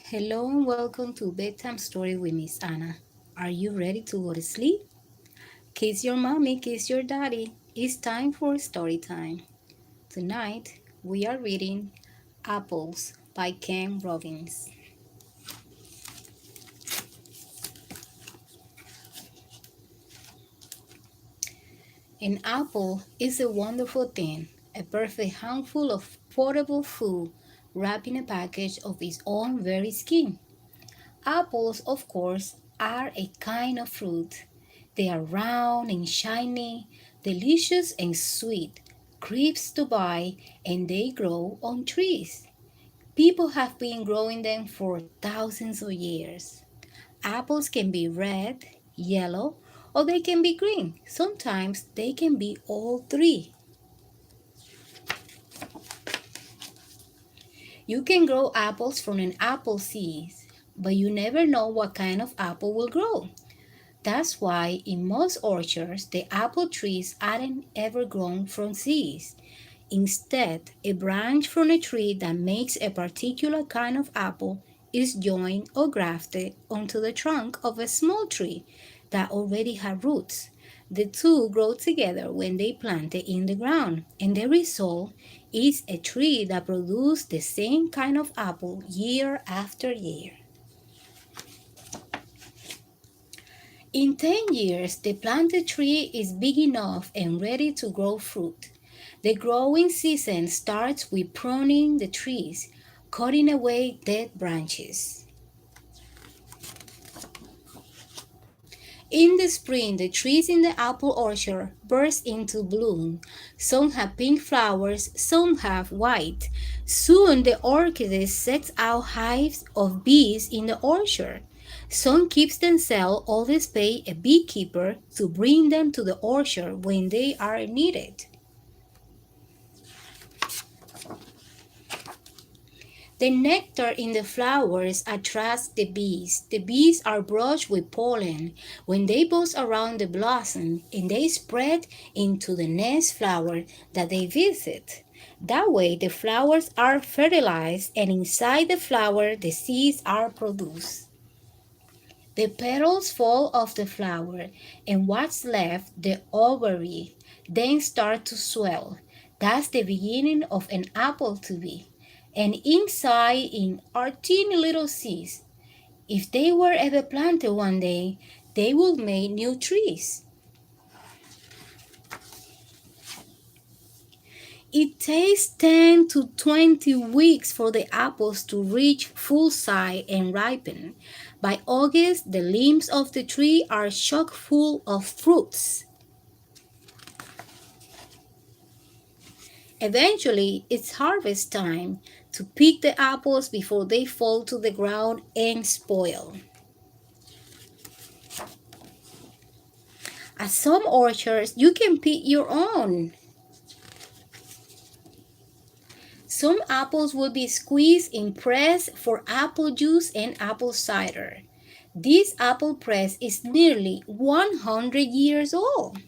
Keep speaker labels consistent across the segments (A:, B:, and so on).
A: Hello and welcome to Bedtime Story with Miss Anna. Are you ready to go to sleep? Kiss your mommy, kiss your daddy. It's time for story time. Tonight we are reading Apples by Ken Robbins. An apple is a wonderful thing, a perfect handful of portable food wrapped in a package of its own very skin. Apples, of course, are a kind of fruit. They are round and shiny, delicious and sweet, crisp to buy, and they grow on trees. People have been growing them for thousands of years. Apples can be red, yellow, or they can be green. Sometimes they can be all three. You can grow apples from an apple seed, but you never know what kind of apple will grow. That's why in most orchards, the apple trees aren't ever grown from seeds. Instead, a branch from a tree that makes a particular kind of apple is joined or grafted onto the trunk of a small tree that already had roots. The two grow together when they plant it in the ground, and the result is a tree that produces the same kind of apple year after year. In 10 years, the planted tree is big enough and ready to grow fruit. The growing season starts with pruning the trees, cutting away dead branches. In the spring, the trees in the apple orchard burst into bloom. Some have pink flowers, some have white. Soon the orchid sets out hives of bees in the orchard. Some keeps themselves, others pay a beekeeper to bring them to the orchard when they are needed. The nectar in the flowers attracts the bees. The bees are brushed with pollen when they buzz around the blossom and they spread into the next flower that they visit. That way, the flowers are fertilized and inside the flower, the seeds are produced. The petals fall off the flower and what's left, the ovary, then start to swell. That's the beginning of an apple to be. And inside in are teeny little seeds. If they were ever planted one day, they would make new trees. It takes 10 to 20 weeks for the apples to reach full size and ripen. By August, the limbs of the tree are chock full of fruits. Eventually, it's harvest time to pick the apples before they fall to the ground and spoil. At some orchards, you can pick your own. Some apples will be squeezed and pressed for apple juice and apple cider. This apple press is nearly 100 years old.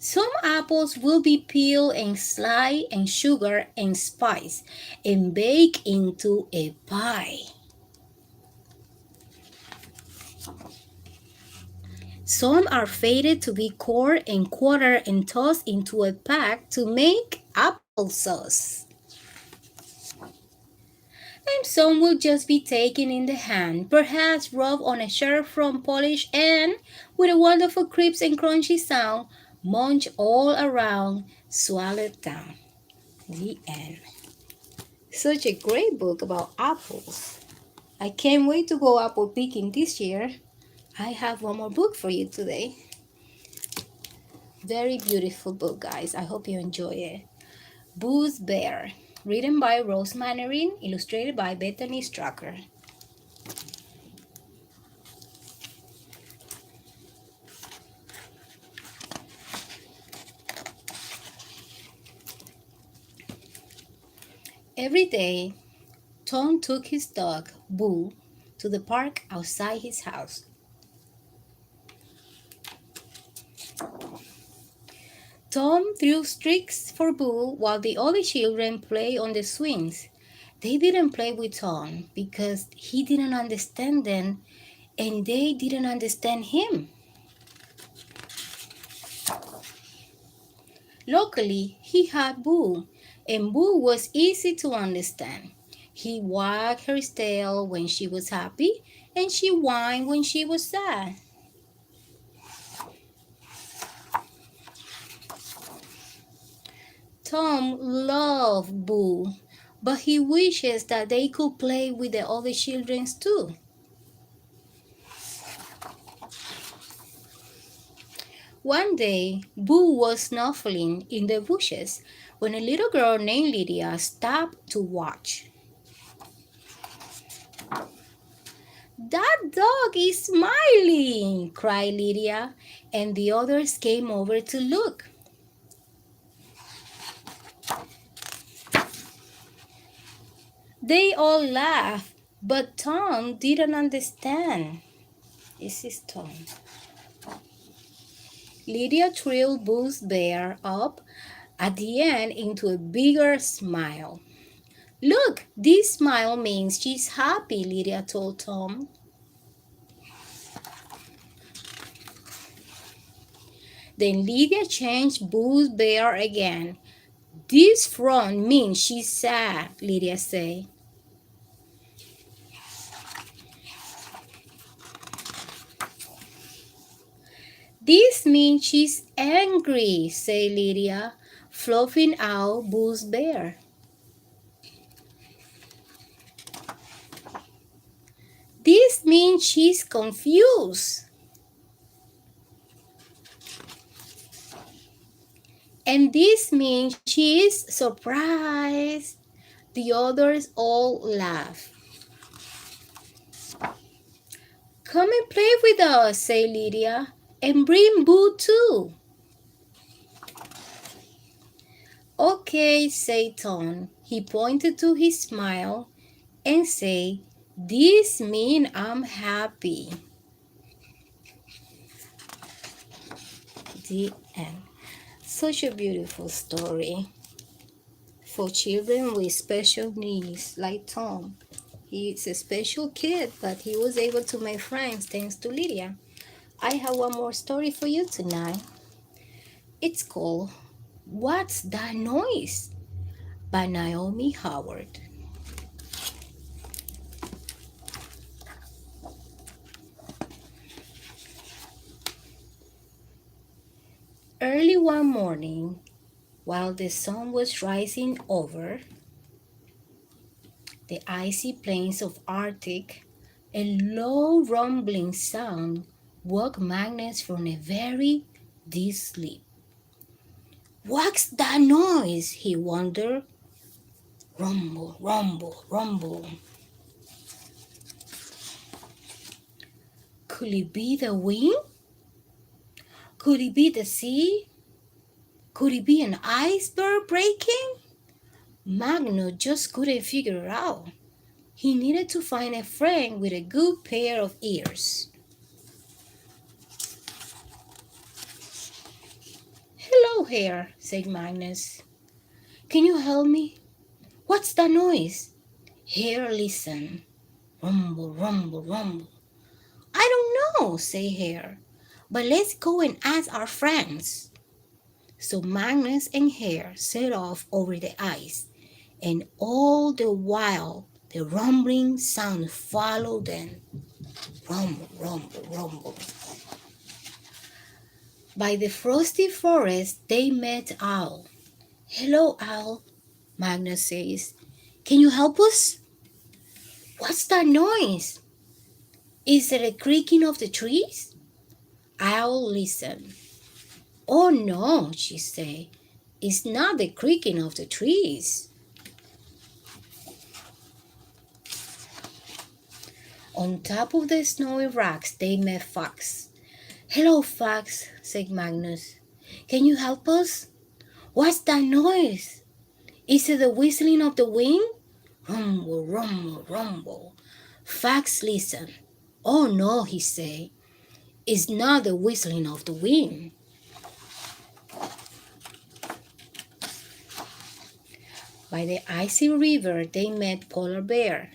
A: Some apples will be peeled and sliced and sugared and spiced and baked into a pie. Some are fated to be cored and quartered and tossed into a pack to make applesauce. And some will just be taken in the hand, perhaps rubbed on a sharp front polish and, with a wonderful crisp and crunchy sound, munched all around, swallowed down. The end. Such a great book about apples. I can't wait to go apple picking this year. I have one more book for you today. Very beautiful book, guys. I hope you enjoy it. Boo's Bear, written by Rose Mandarin, illustrated by Bethany Strucker. Every day, Tom took his dog, Boo, to the park outside his house. Tom threw sticks for Boo while the other children played on the swings. They didn't play with Tom because he didn't understand them and they didn't understand him. Luckily, he had Boo, and Boo was easy to understand. He wagged her tail when she was happy, and she whined when she was sad. Tom loved Boo, but he wishes that they could play with the other children too. One day, Boo was snuffling in the bushes when a little girl named Lydia stopped to watch. That dog is smiling, cried Lydia, and the others came over to look. They all laughed, but Tom didn't understand. This is Tom. Lydia trailed Boo's bear up at the end into a bigger smile. Look, this smile means she's happy, Lydia told Tom. Then Lydia changed Boo's bear again. This frown means she's sad, Lydia said. This means she's angry, said Lydia, fluffing out Boo's bear. This means she's confused. And this means she's surprised. The others all laugh. Come and play with us, said Lydia, and bring Boo too. Okay, said Tom. He pointed to his smile and said, this means I'm happy. The end. Such a beautiful story for children with special needs like Tom. He's a special kid, but he was able to make friends thanks to Lydia. I have one more story for you tonight. It's called What's That Noise? By Naomi Howard. Early one morning, while the sun was rising over the icy plains of Arctic, a low rumbling sound woke Magnus from a very deep sleep. What's that noise? He wondered. Rumble, rumble, rumble. Could it be the wind? Could it be the sea? Could it be an iceberg breaking? Magnus just couldn't figure it out. He needed to find a friend with a good pair of ears. Hello, Hare, said Magnus. Can you help me? What's that noise? Hare listened. Rumble, rumble, rumble. I don't know, said Hare, but let's go and ask our friends. So Magnus and Hare set off over the ice, and all the while the rumbling sound followed them. Rumble, rumble, rumble. By the frosty forest they met Owl. Hello, Owl, Magnus says. Can you help us? What's that noise? Is it a creaking of the trees? Owl listened. Oh no, she said. It's not the creaking of the trees. On top of the snowy rocks they met Fox. Hello, Fox, said Magnus. Can you help us? What's that noise? Is it the whistling of the wind? Rumble, rumble, rumble. Fox listened. Oh no, he said. It's not the whistling of the wind. By the icy river, they met Polar Bear.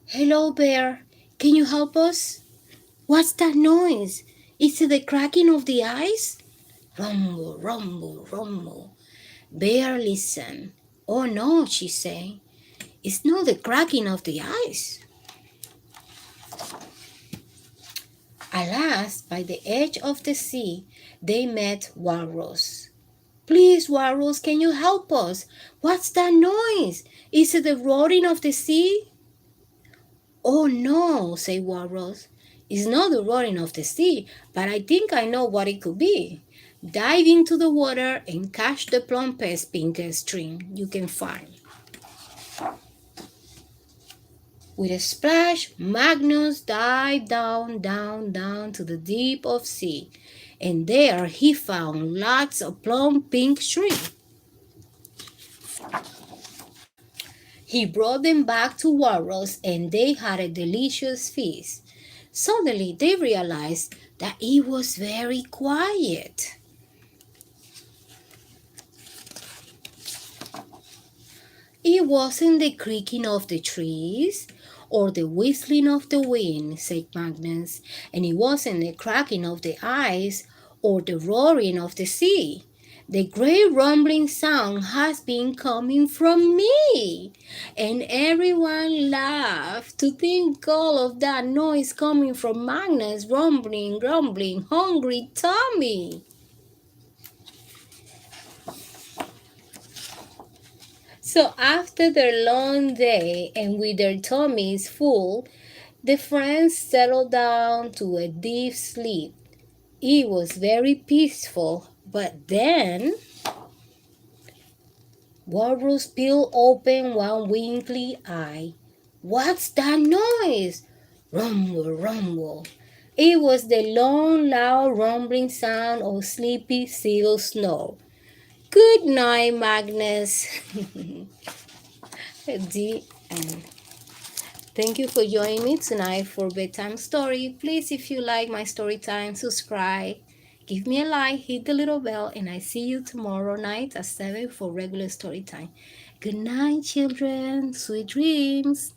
A: Hello, Bear. Can you help us? What's that noise? Is it the cracking of the ice? Rumble, rumble, rumble. Bear listened. Oh no, she said. It's not the cracking of the ice. At last, by the edge of the sea, they met Walrus. Please, Walrus, can you help us? What's that noise? Is it the roaring of the sea? Oh no, said Walrus. It's not the roaring of the sea, but I think I know what it could be. Dive into the water and catch the plumpest, pinkest stream you can find. With a splash, Magnus dived down, down, down to the deep of sea, and there he found lots of plump pink shrimp. He brought them back to Walrus, and they had a delicious feast. Suddenly, they realized that it was very quiet. It wasn't the creaking of the trees or the whistling of the wind, said Magnus, and it wasn't the cracking of the ice or the roaring of the sea. The great rumbling sound has been coming from me. And everyone laughed to think all of that noise coming from Magnus' rumbling, grumbling, hungry tummy. So after their long day and with their tummies full, the friends settled down to a deep sleep. It was very peaceful, but then Walrus peeled open one winkly eye. What's that noise? Rumble, rumble. It was the long, loud, rumbling sound of sleepy seal snore. Good night, Magnus. The end. Thank you for joining me tonight for bedtime story. Please, if you like my story time, subscribe, give me a like, hit the little bell, and I see you tomorrow night at 7 for regular story time. Good night, children. Sweet dreams.